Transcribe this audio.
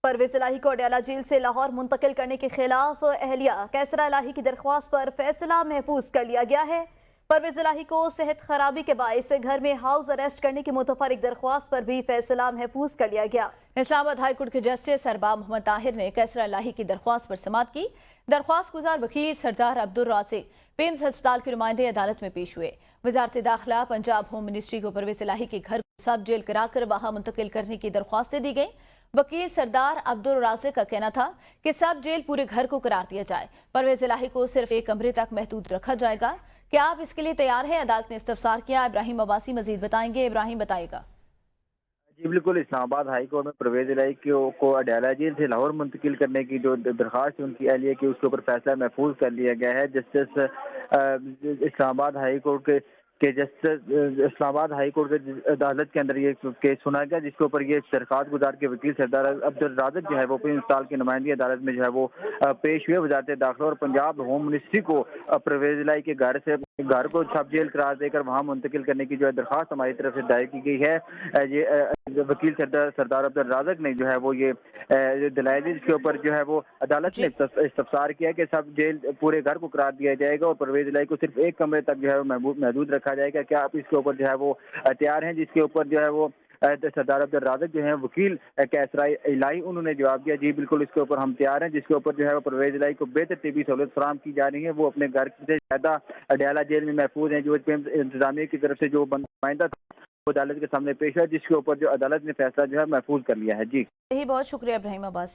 پرویز الہی کو اڈیالہ جیل سے لاہور منتقل کرنے کے خلاف اہلیہ کیسرا الہی کی درخواست پر فیصلہ محفوظ کر لیا گیا ہے۔ پرویز الہی کو صحت خرابی کے باعث گھر میں ہاؤس اریسٹ کرنے کی متفرق درخواست پر بھی فیصلہ محفوظ کر لیا گیا۔ اسلام آباد ہائی کورٹ کے جسٹس ارباب محمد طاہر نے کیسرا الہی کی درخواست پر سماعت کی۔ درخواست گزار وکیل سردار عبدالرازق پیمز ہسپتال کے نمائندے عدالت میں پیش ہوئے۔ وزارت داخلہ پنجاب ہوم منسٹری کو پرویز الہی کے گھر کو سب جیل کرا کر وہاں منتقل کرنے کی درخواستیں دی گئیں۔ وکیل سردار عبدالرازق کا کہنا تھا کہ سب جیل پورے گھر کو قرار دیا جائے، پرویز الہی کو صرف ایک کمرے تک محدود رکھا جائے گا۔ کیا آپ اس کے لیے تیار ہیں؟ عدالت نے استفسار کیا۔ ابراہیم عباسی مزید بتائیں گے۔ ابراہیم بتائے گا۔ جی بالکل، اسلام آباد ہائی کورٹ میں پرویز الہی کو اڈیالہ جیل سے لاہور منتقل کرنے کی جو درخواست ہے ان کی اہلیہ کی، اس کے اوپر فیصلہ محفوظ کر لیا گیا ہے۔ جسٹس اسلام آباد ہائی کورٹ کے جسٹس اسلام آباد ہائی کورٹ کے عدالت کے اندر یہ کیس سنا گیا، جس کے اوپر یہ درخواست گزار کے وکیل سردار عبدالرازق جو ہے وہ پنج سال کی نمائندگی عدالت میں جو ہے وہ پیش ہوئے۔ وزارت داخلہ اور پنجاب ہوم منسٹری کو پرویز الہی کے گھر کو سب جیل قرار دے کر وہاں منتقل کرنے کی جو ہے درخواست ہماری طرف سے دائر کی گئی ہے۔ یہ وکیل سردار عبدالرازق نے جو ہے وہ یہ دلائل جس کے اوپر جو ہے وہ عدالت نے استفسار کیا کہ سب جیل پورے گھر کو قرار دیا جائے گا اور پرویز الہی کو صرف ایک کمرے تک جو ہے محدود رکھا جائے گا۔ کیا آپ اس کے اوپر جو ہے وہ تیار ہیں؟ جس کے اوپر جو ہے وہ سردار عبدالرازق جو ہیں وکیل کیسرا الہی انہوں نے جواب دیا جی بالکل اس کے اوپر ہم تیار ہیں، جس کے اوپر جو ہے وہ پرویز الہی کو بہتر طبی سہولت فراہم کی جا رہی ہے۔ وہ اپنے گھر سے زیادہ اڈیالہ جیل میں محفوظ ہیں۔ جو انتظامیہ کی طرف سے جو نمائندہ تھا وہ عدالت کے سامنے پیش ہے، جس کے اوپر جو عدالت نے فیصلہ جو ہے محفوظ کر لیا ہے۔ جی بہت شکریہ ابراہیم عباسی۔